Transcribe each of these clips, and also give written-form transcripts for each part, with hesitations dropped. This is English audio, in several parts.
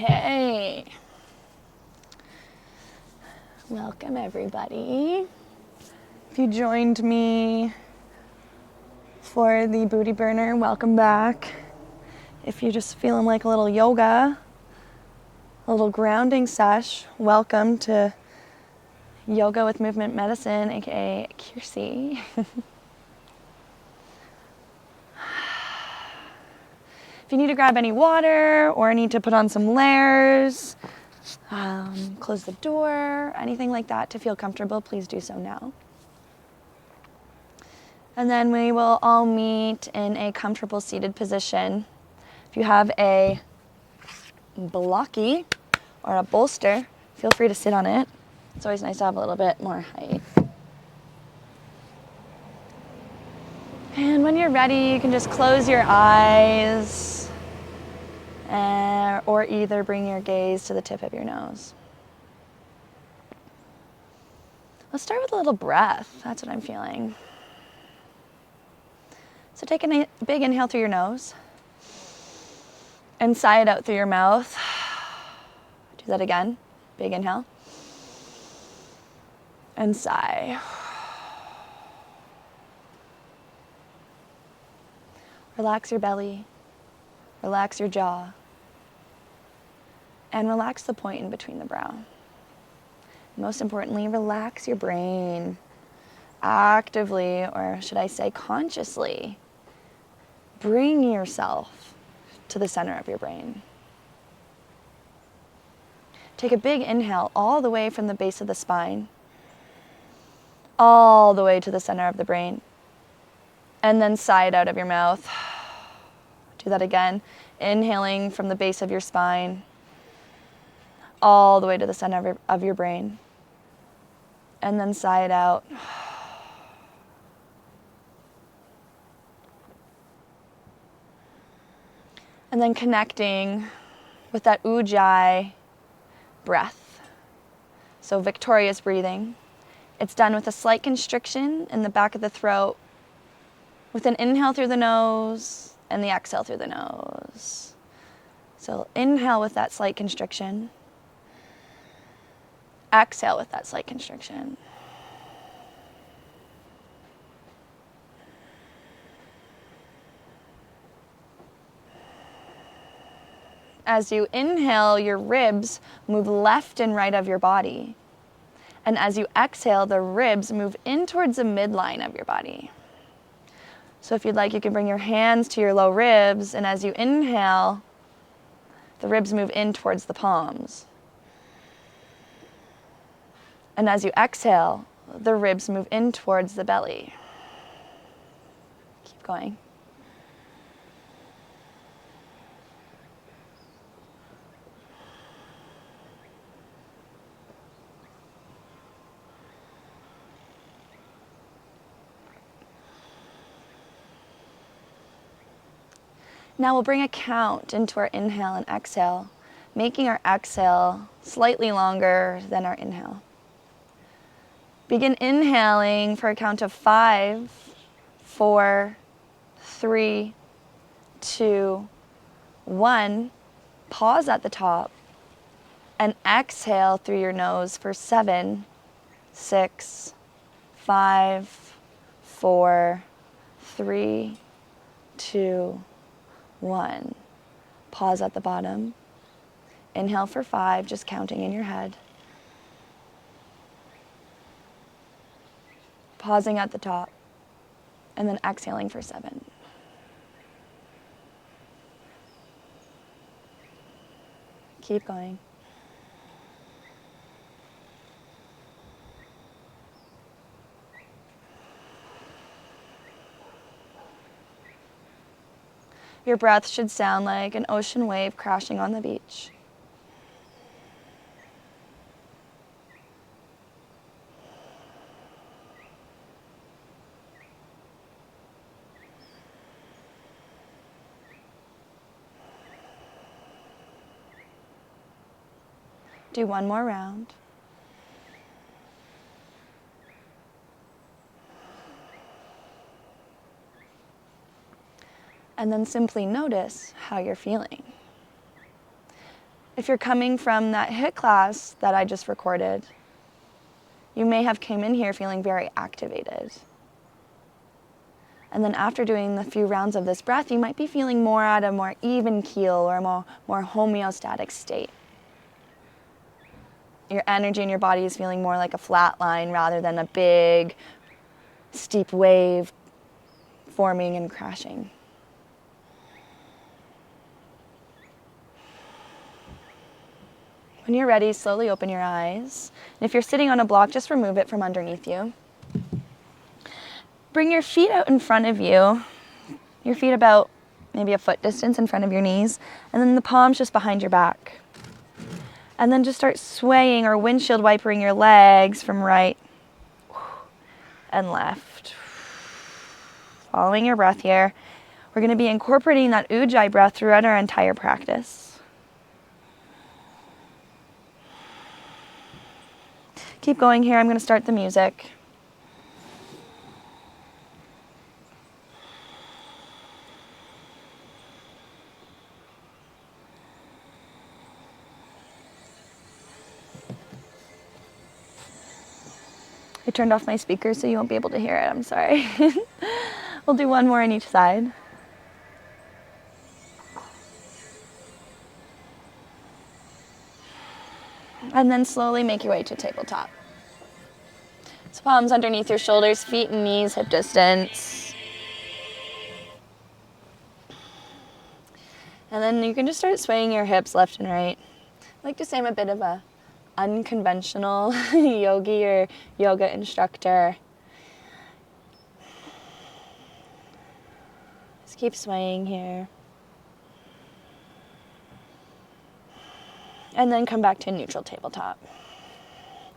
Okay. Welcome, everybody. If you joined me for the booty burner, welcome back. If you're just feeling like a little yoga, a little grounding sesh, welcome to Yoga with Movement Medicine, aka Kiersey. If you need to grab any water or need to put on some layers, close the door, anything like that to feel comfortable, please do so now. And then we will all meet in a comfortable seated position. If you have a blocky or a bolster, feel free to sit on it. It's always nice to have a little bit more height. And when you're ready, you can just close your eyes or either bring your gaze to the tip of your nose. Let's start with a little breath. That's what I'm feeling. So take a big inhale through your nose and sigh it out through your mouth. Do that again. Big inhale and sigh. Relax your belly, relax your jaw, and relax the point in between the brow. Most importantly, relax your brain. Actively, or should I say consciously, bring yourself to the center of your brain. Take a big inhale all the way from the base of the spine, all the way to the center of the brain, and then sigh it out of your mouth. Do that again, inhaling from the base of your spine, all the way to the center of your brain, and then sigh it out. And then connecting with that ujjayi breath. So victorious breathing. It's done with a slight constriction in the back of the throat, with an inhale through the nose and the exhale through the nose. So inhale with that slight constriction. Exhale with that slight constriction. As you inhale, your ribs move left and right of your body. And as you exhale, the ribs move in towards the midline of your body. So if you'd like, you can bring your hands to your low ribs, and as you inhale, the ribs move in towards the palms. And as you exhale, the ribs move in towards the belly. Keep going. Now we'll bring a count into our inhale and exhale, making our exhale slightly longer than our inhale. Begin inhaling for a count of 5, 4, 3, 2, 1. Pause at the top and exhale through your nose for 7, 6, 5, 4, 3, 2, 1. Pause at the bottom. Inhale for 5, just counting in your head. Pausing at the top, and then exhaling for 7. Keep going. Your breath should sound like an ocean wave crashing on the beach. Do one more round. And then simply notice how you're feeling. If you're coming from that HIIT class that I just recorded, you may have came in here feeling very activated. And then after doing the few rounds of this breath, you might be feeling more at a more even keel or a more homeostatic state. Your energy in your body is feeling more like a flat line rather than a big, steep wave forming and crashing. When you're ready, slowly open your eyes. And if you're sitting on a block, just remove it from underneath you. Bring your feet out in front of you. Your feet about maybe a foot distance in front of your knees. And then the palms just behind your back. And then just start swaying or windshield wipering your legs from right and left. Following your breath here. We're going to be incorporating that Ujjayi breath throughout our entire practice. Keep going here. I'm going to start the music. I turned off my speaker so you won't be able to hear it. I'm sorry. We'll do one more on each side. And then slowly make your way to tabletop. So palms underneath your shoulders, feet and knees hip distance. And then you can just start swaying your hips left and right. I like to say I'm a bit of a unconventional yogi or yoga instructor. Just keep swaying here. And then come back to a neutral tabletop.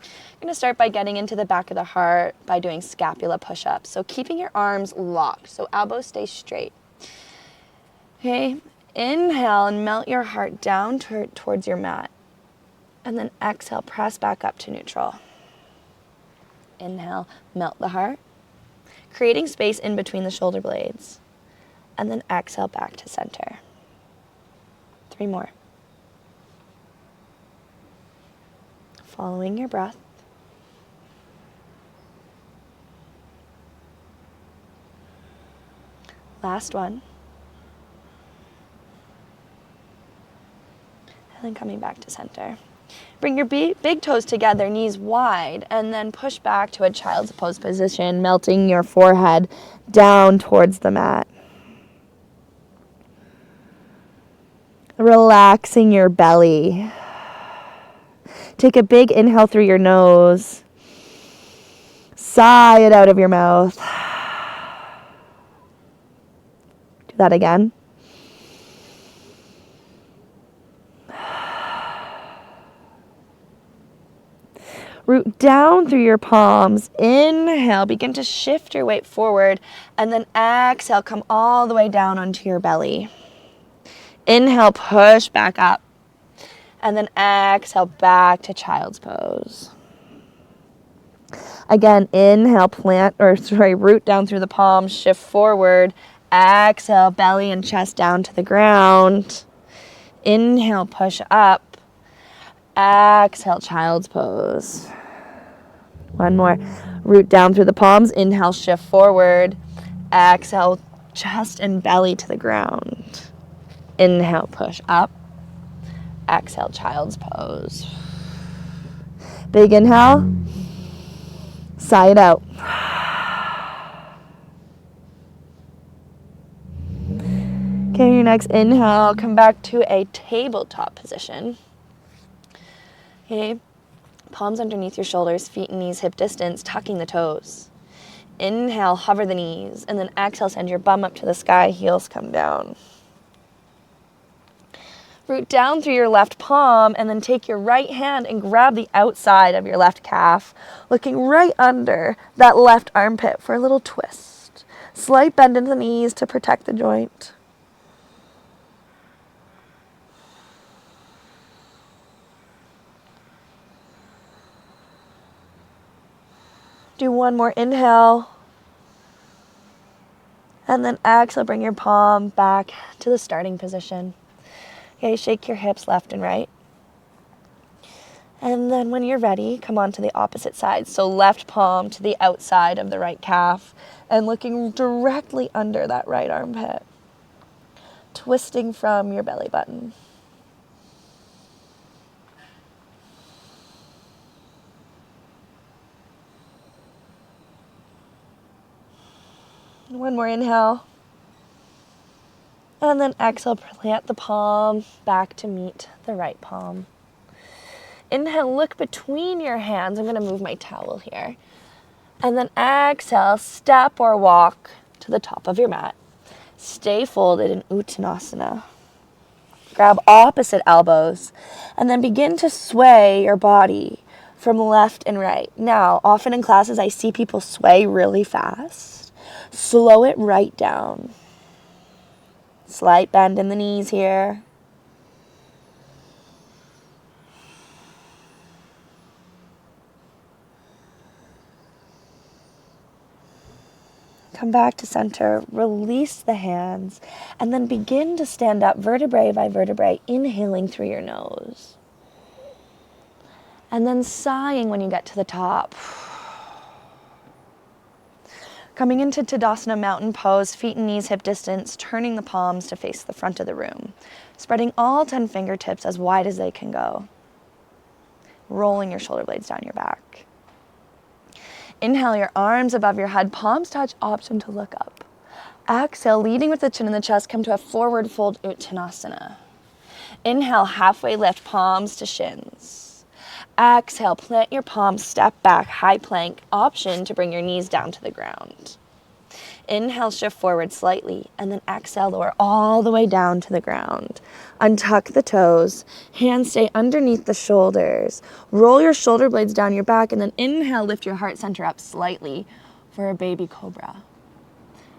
I'm going to start by getting into the back of the heart by doing scapula push-ups. So keeping your arms locked, so elbows stay straight. Okay, inhale and melt your heart down towards your mat. And then exhale, press back up to neutral. Inhale, melt the heart, creating space in between the shoulder blades. And then exhale back to center. 3 more. Following your breath. Last one. And then coming back to center. Bring your big toes together, knees wide, and then push back to a child's pose position, melting your forehead down towards the mat. Relaxing your belly. Take a big inhale through your nose. Sigh it out of your mouth. Do that again. Root down through your palms. Inhale, begin to shift your weight forward, and then exhale, come all the way down onto your belly. Inhale, push back up, and then exhale back to child's pose. Again, inhale, root down through the palms, shift forward, exhale, belly and chest down to the ground. Inhale, push up. Exhale, child's pose. One more. Root down through the palms. Inhale, shift forward. Exhale, chest and belly to the ground. Inhale, push up. Exhale, child's pose. Big inhale. Sigh it out. Okay, your next inhale, come back to a tabletop position. Okay, palms underneath your shoulders, feet and knees hip distance, tucking the toes. Inhale, hover the knees, and then exhale, send your bum up to the sky, heels come down. Root down through your left palm, and then take your right hand and grab the outside of your left calf, looking right under that left armpit for a little twist. Slight bend in the knees to protect the joint. Do one more inhale. And then exhale, bring your palm back to the starting position. Okay, shake your hips left and right. And then when you're ready, come on to the opposite side. So left palm to the outside of the right calf and looking directly under that right armpit. Twisting from your belly button. One more inhale. And then exhale, plant the palm back to meet the right palm. Inhale, look between your hands. I'm going to move my towel here. And then exhale, step or walk to the top of your mat. Stay folded in Uttanasana. Grab opposite elbows and then begin to sway your body from left and right. Now, often in classes, I see people sway really fast. Slow it right down. Slight bend in the knees here. Come back to center, release the hands, and then begin to stand up vertebrae by vertebrae, inhaling through your nose. And then sighing when you get to the top. Coming into Tadasana Mountain Pose, feet and knees hip distance, turning the palms to face the front of the room. Spreading all 10 fingertips as wide as they can go. Rolling your shoulder blades down your back. Inhale, your arms above your head, palms touch, option to look up. Exhale, leading with the chin in the chest, come to a forward fold Uttanasana. Inhale, halfway lift, palms to shins. Exhale, plant your palms, step back, high plank, option to bring your knees down to the ground. Inhale, shift forward slightly, and then exhale, lower all the way down to the ground. Untuck the toes, hands stay underneath the shoulders. Roll your shoulder blades down your back, and then inhale, lift your heart center up slightly for a baby cobra.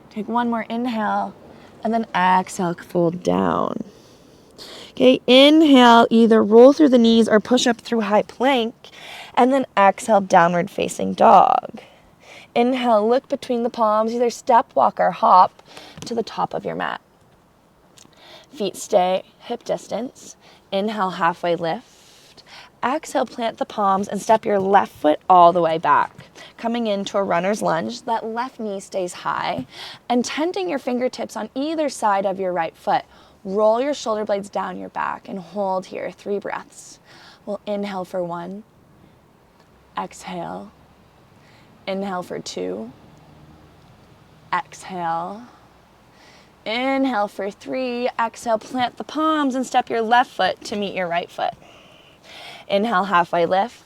Take one more inhale, and then exhale, fold down. Okay, inhale, either roll through the knees or push up through high plank, and then exhale, downward facing dog. Inhale, look between the palms, either step, walk, or hop to the top of your mat. Feet stay hip distance. Inhale, halfway lift. Exhale, plant the palms and step your left foot all the way back. Coming into a runner's lunge, that left knee stays high. And tenting your fingertips on either side of your right foot. Roll your shoulder blades down your back and hold here 3 breaths. We'll inhale for 1. Exhale. Inhale for 2. Exhale. Inhale for 3. Exhale, plant the palms and step your left foot to meet your right foot. Inhale, halfway lift.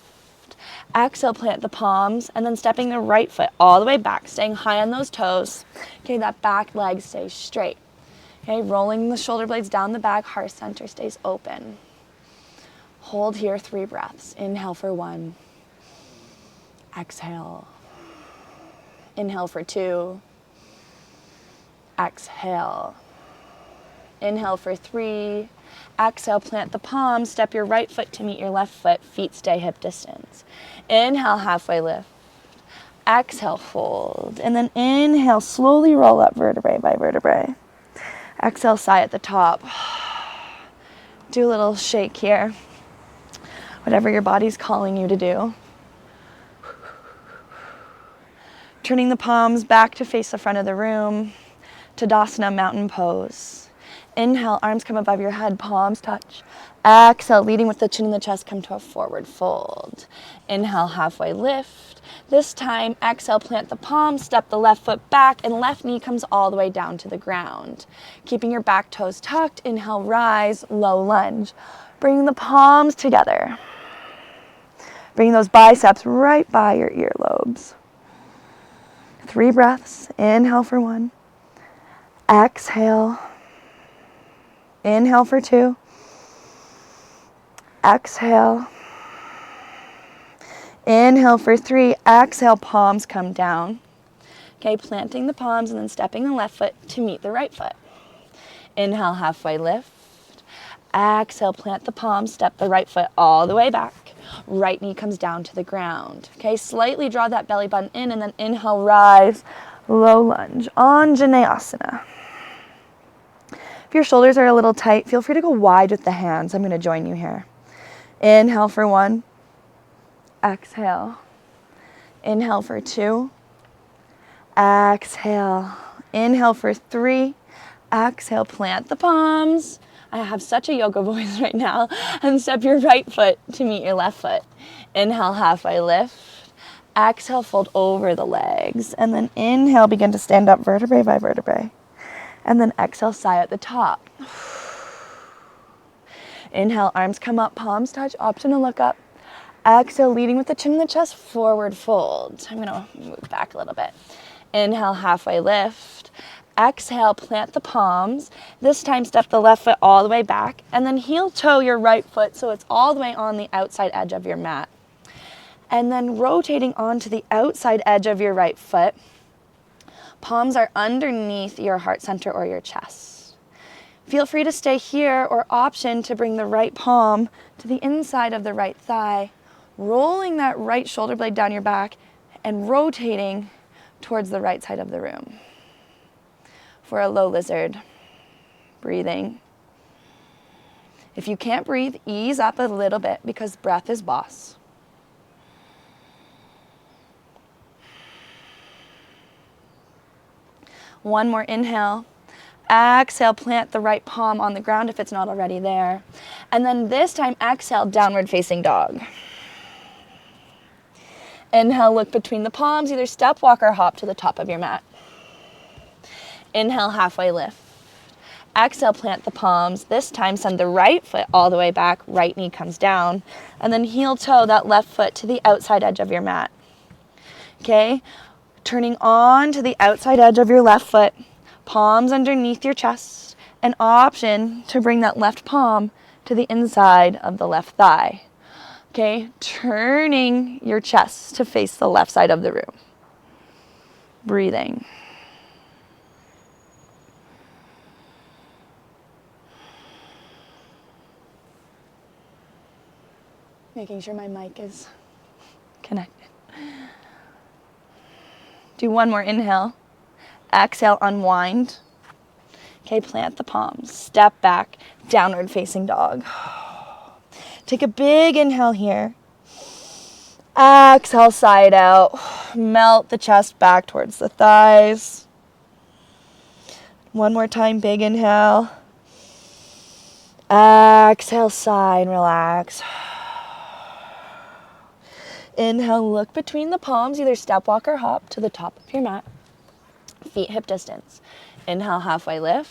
Exhale, plant the palms and then stepping the right foot all the way back, staying high on those toes. Okay, that back leg stays straight. Okay, rolling the shoulder blades down the back, heart center stays open. Hold here 3 breaths. Inhale for 1. Exhale. Inhale for 2. Exhale. Inhale for 3. Exhale, plant the palms, step your right foot to meet your left foot, feet stay hip distance. Inhale, halfway lift. Exhale, fold. And then inhale, slowly roll up vertebrae by vertebrae. Exhale, sigh at the top. Do a little shake here. Whatever your body's calling you to do. Turning the palms back to face the front of the room. Tadasana Mountain Pose. Inhale, arms come above your head, palms touch. Exhale, leading with the chin in the chest, come to a forward fold. Inhale, halfway lift. This time, exhale, plant the palms, step the left foot back, and left knee comes all the way down to the ground. Keeping your back toes tucked, inhale, rise, low lunge. Bring the palms together. Bring those biceps right by your earlobes. 3 breaths. Inhale for 1. Exhale. Inhale for 2. Exhale. Inhale for 3. Exhale, palms come down. Okay, planting the palms and then stepping the left foot to meet the right foot. Inhale, halfway lift. Exhale, plant the palms, step the right foot all the way back. Right knee comes down to the ground. Okay, slightly draw that belly button in and then inhale, rise, low lunge, Anjaneyasana. If your shoulders are a little tight, feel free to go wide with the hands. I'm going to join you here. Inhale for 1. Exhale. Inhale for 2. Exhale. Inhale for 3. Exhale, plant the palms. I have such a yoga voice right now. And step your right foot to meet your left foot. Inhale, halfway lift. Exhale, fold over the legs. And then inhale, begin to stand up vertebrae by vertebrae. And then exhale, sigh at the top. Inhale, arms come up, palms touch, optional look up. Exhale, leading with the chin and the chest, forward fold. I'm gonna move back a little bit. Inhale, halfway lift. Exhale, plant the palms. This time, step the left foot all the way back, and then heel toe your right foot so it's all the way on the outside edge of your mat. And then rotating onto the outside edge of your right foot, palms are underneath your heart center or your chest. Feel free to stay here, or option to bring the right palm to the inside of the right thigh, rolling that right shoulder blade down your back and rotating towards the right side of the room. For a low lizard, breathing. If you can't breathe, ease up a little bit because breath is boss. One more inhale. Exhale, plant the right palm on the ground if it's not already there. And then this time, exhale, downward facing dog. Inhale, look between the palms, either step, walk, or hop to the top of your mat. Inhale, halfway lift. Exhale, plant the palms. This time, send the right foot all the way back, right knee comes down. And then heel toe that left foot to the outside edge of your mat. Okay, turning on to the outside edge of your left foot, palms underneath your chest, an option to bring that left palm to the inside of the left thigh. Okay, turning your chest to face the left side of the room. Breathing. Making sure my mic is connected. Do one more inhale. Exhale, unwind. Okay, plant the palms. Step back, downward facing dog. Take a big inhale here. Exhale, side out. Melt the chest back towards the thighs. One more time, big inhale. Exhale, sigh and relax. Inhale, look between the palms, either step, walk, or hop to the top of your mat. Feet hip distance. Inhale, halfway lift.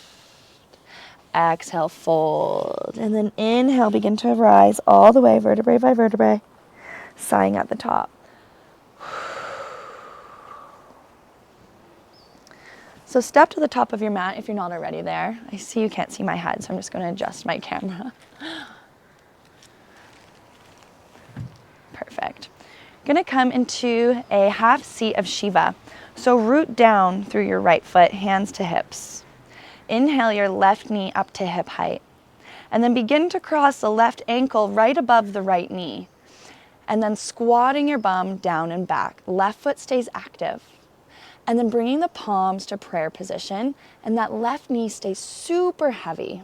Exhale, fold. And then inhale, begin to rise all the way, vertebrae by vertebrae, sighing at the top. So step to the top of your mat if you're not already there. I see you can't see my head, so I'm just going to adjust my camera. Perfect. Going to come into a half seat of Shiva. So root down through your right foot, hands to hips. Inhale your left knee up to hip height. And then begin to cross the left ankle right above the right knee. And then squatting your bum down and back. Left foot stays active. And then bringing the palms to prayer position. And that left knee stays super heavy.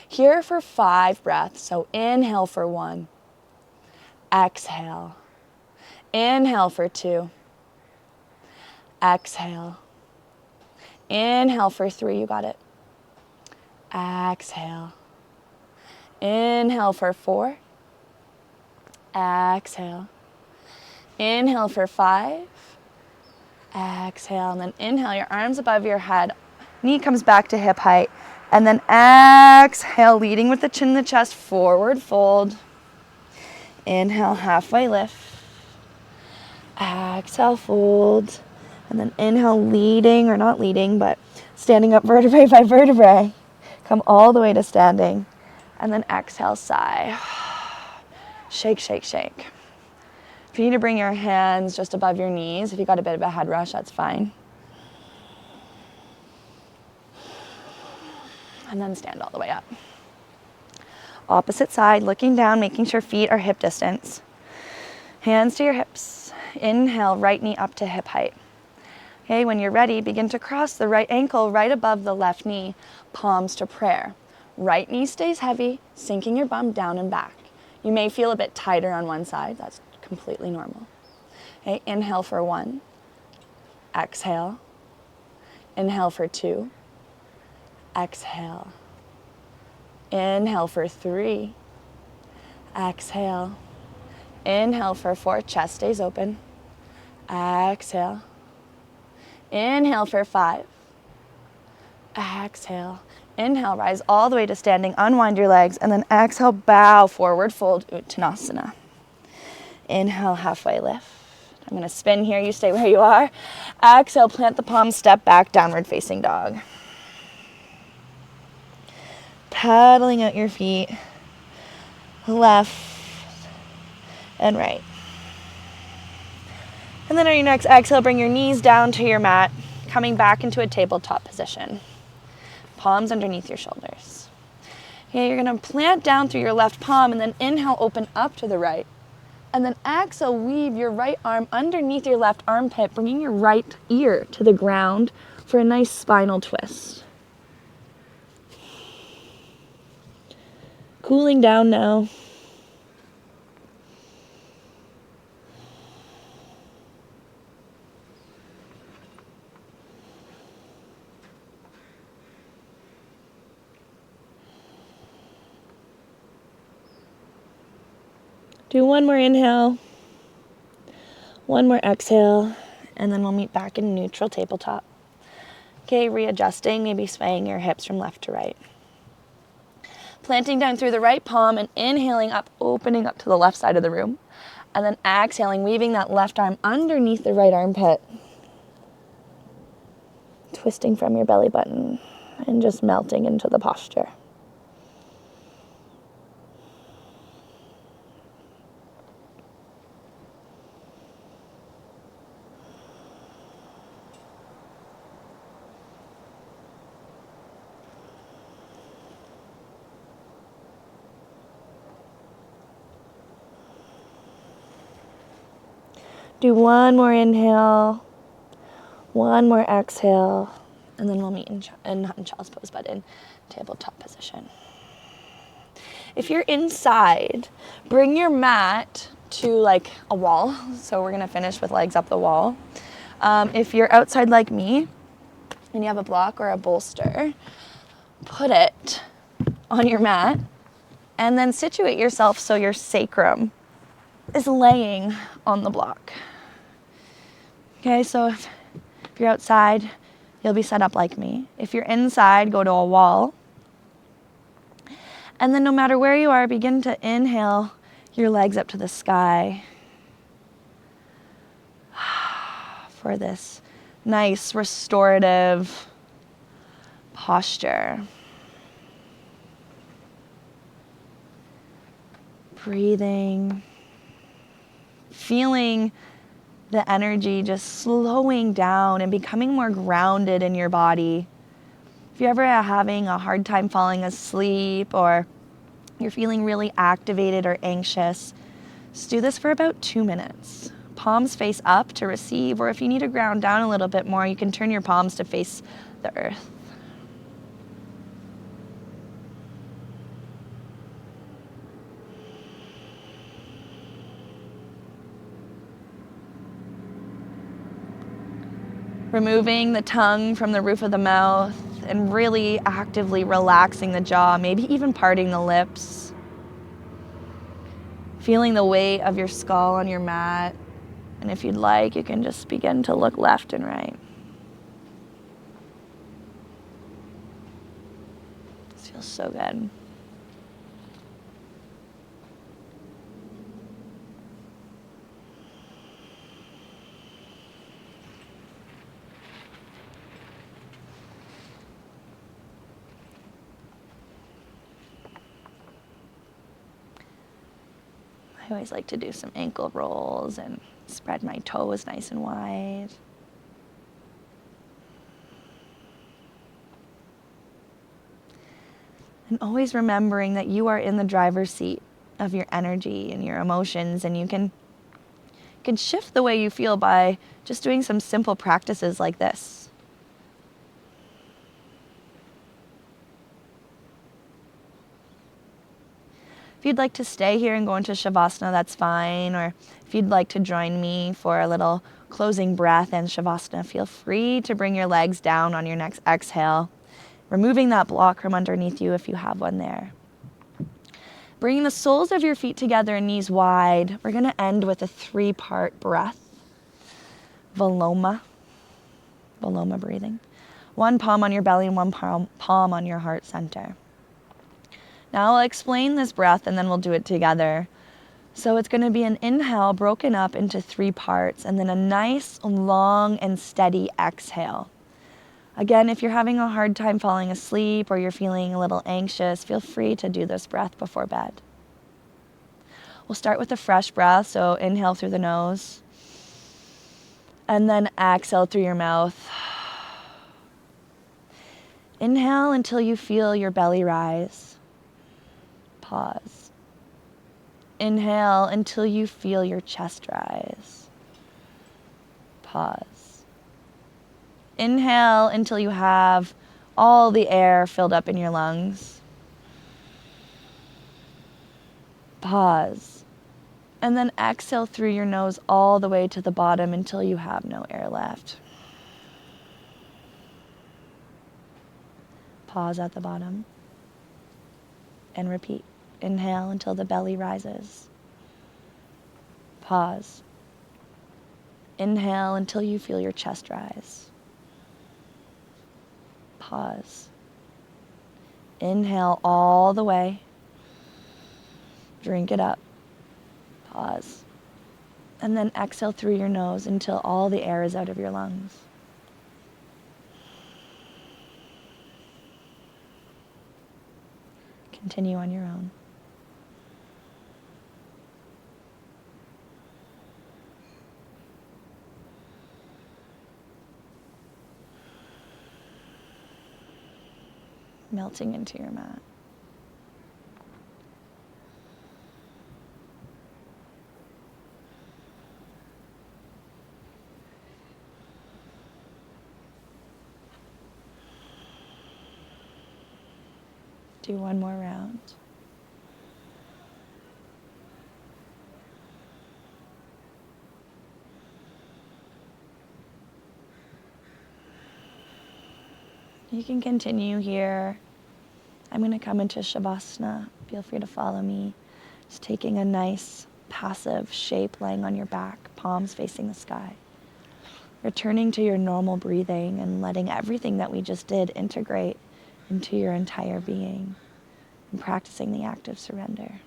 Here for 5 breaths. So inhale for 1. Exhale. Inhale for 2. Exhale. Inhale for 3. You got it. Exhale. Inhale for 4. Exhale. Inhale for 5. Exhale. And then inhale your arms above your head. Knee comes back to hip height. And then exhale, leading with the chin and the chest, forward fold. Inhale, halfway lift. Exhale, fold. And then inhale, leading, or not leading, but standing up vertebrae by vertebrae. Come all the way to standing. And then exhale, sigh. Shake, shake, shake. If you need to bring your hands just above your knees, if you got a bit of a head rush, that's fine. And then stand all the way up. Opposite side, looking down, making sure feet are hip distance. Hands to your hips. Inhale, right knee up to hip height. Okay, when you're ready, begin to cross the right ankle right above the left knee, palms to prayer. Right knee stays heavy, sinking your bum down and back. You may feel a bit tighter on one side, that's completely normal. Okay, inhale for 1, exhale. Inhale for 2, exhale. Inhale for 3, exhale. Inhale for 4, chest stays open, exhale. Inhale for 5, exhale. Inhale, rise all the way to standing, unwind your legs, and then exhale, bow forward, fold, Uttanasana. Inhale, halfway lift. I'm gonna spin here, you stay where you are. Exhale, plant the palms, step back, downward facing dog. Paddling out your feet, left and right. And then on your next exhale, bring your knees down to your mat, coming back into a tabletop position. Palms underneath your shoulders. Okay, you're gonna plant down through your left palm and then inhale, open up to the right. And then exhale, weave your right arm underneath your left armpit, bringing your right ear to the ground for a nice spinal twist. Cooling down now. Do one more inhale, one more exhale, and then we'll meet back in neutral tabletop. Okay, readjusting, maybe swaying your hips from left to right. Planting down through the right palm and inhaling up, opening up to the left side of the room. And then exhaling, weaving that left arm underneath the right armpit. Twisting from your belly button and just melting into the posture. Do one more inhale, one more exhale, and then we'll meet not in child's pose, but in tabletop position. If you're inside, bring your mat to like a wall. So we're gonna finish with legs up the wall. If you're outside like me and you have a block or a bolster, put it on your mat and then situate yourself so your sacrum is laying on the block. Okay, so if you're outside, you'll be set up like me. If you're inside, go to a wall. And then no matter where you are, begin to inhale your legs up to the sky for this nice restorative posture. Breathing, feeling the energy just slowing down and becoming more grounded in your body. If you're ever having a hard time falling asleep or you're feeling really activated or anxious, just do this for about 2 minutes. Palms face up to receive, or if you need to ground down a little bit more, you can turn your palms to face the earth. Removing the tongue from the roof of the mouth and really actively relaxing the jaw, maybe even parting the lips. Feeling the weight of your skull on your mat. And if you'd like, you can just begin to look left and right. This feels so good. I always like to do some ankle rolls and spread my toes nice and wide. And always remembering that you are in the driver's seat of your energy and your emotions, and you can shift the way you feel by just doing some simple practices like this. If you'd like to stay here and go into Shavasana, that's fine. Or if you'd like to join me for a little closing breath in Shavasana, feel free to bring your legs down on your next exhale, removing that block from underneath you if you have one there. Bringing the soles of your feet together and knees wide, we're going to end with a 3-part breath. Viloma breathing. One palm on your belly and one palm on your heart center. Now I'll explain this breath and then we'll do it together. So it's going to be an inhale broken up into 3 parts and then a nice, long, and steady exhale. Again, if you're having a hard time falling asleep or you're feeling a little anxious, feel free to do this breath before bed. We'll start with a fresh breath, so inhale through the nose and then exhale through your mouth. Inhale until you feel your belly rise. Pause. Inhale until you feel your chest rise. Pause. Inhale until you have all the air filled up in your lungs. Pause. And then exhale through your nose all the way to the bottom until you have no air left. Pause at the bottom. And repeat. Inhale until the belly rises. Pause. Inhale until you feel your chest rise. Pause. Inhale all the way. Drink it up. Pause. And then exhale through your nose until all the air is out of your lungs. Continue on your own. Melting into your mat. Do one more round. You can continue here. I'm going to come into Shavasana. Feel free to follow me. Just taking a nice passive shape, laying on your back, palms facing the sky. Returning to your normal breathing and letting everything that we just did integrate into your entire being and practicing the act of surrender.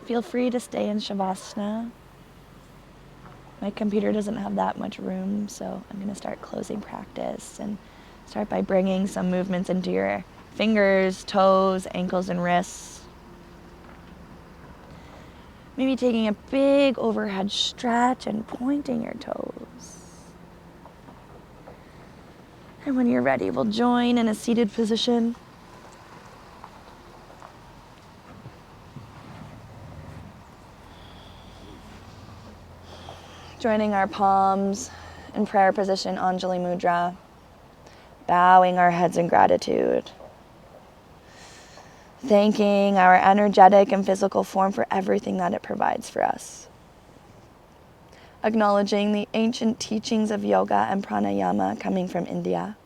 Feel free to stay in Shavasana. My computer doesn't have that much room, so I'm going to start closing practice and start by bringing some movements into your fingers, toes, ankles, and wrists. Maybe taking a big overhead stretch and pointing your toes. And when you're ready, we'll join in a seated position. Joining our palms in prayer position, Anjali Mudra, bowing our heads in gratitude, thanking our energetic and physical form for everything that it provides for us, acknowledging the ancient teachings of yoga and pranayama coming from India,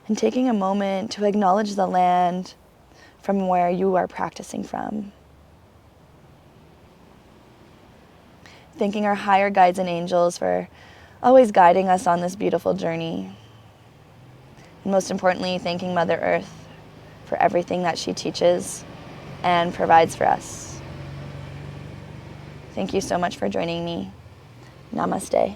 and taking a moment to acknowledge the land from where you are practicing from. Thanking our higher guides and angels for always guiding us on this beautiful journey. And most importantly, thanking Mother Earth for everything that she teaches and provides for us. Thank you so much for joining me. Namaste.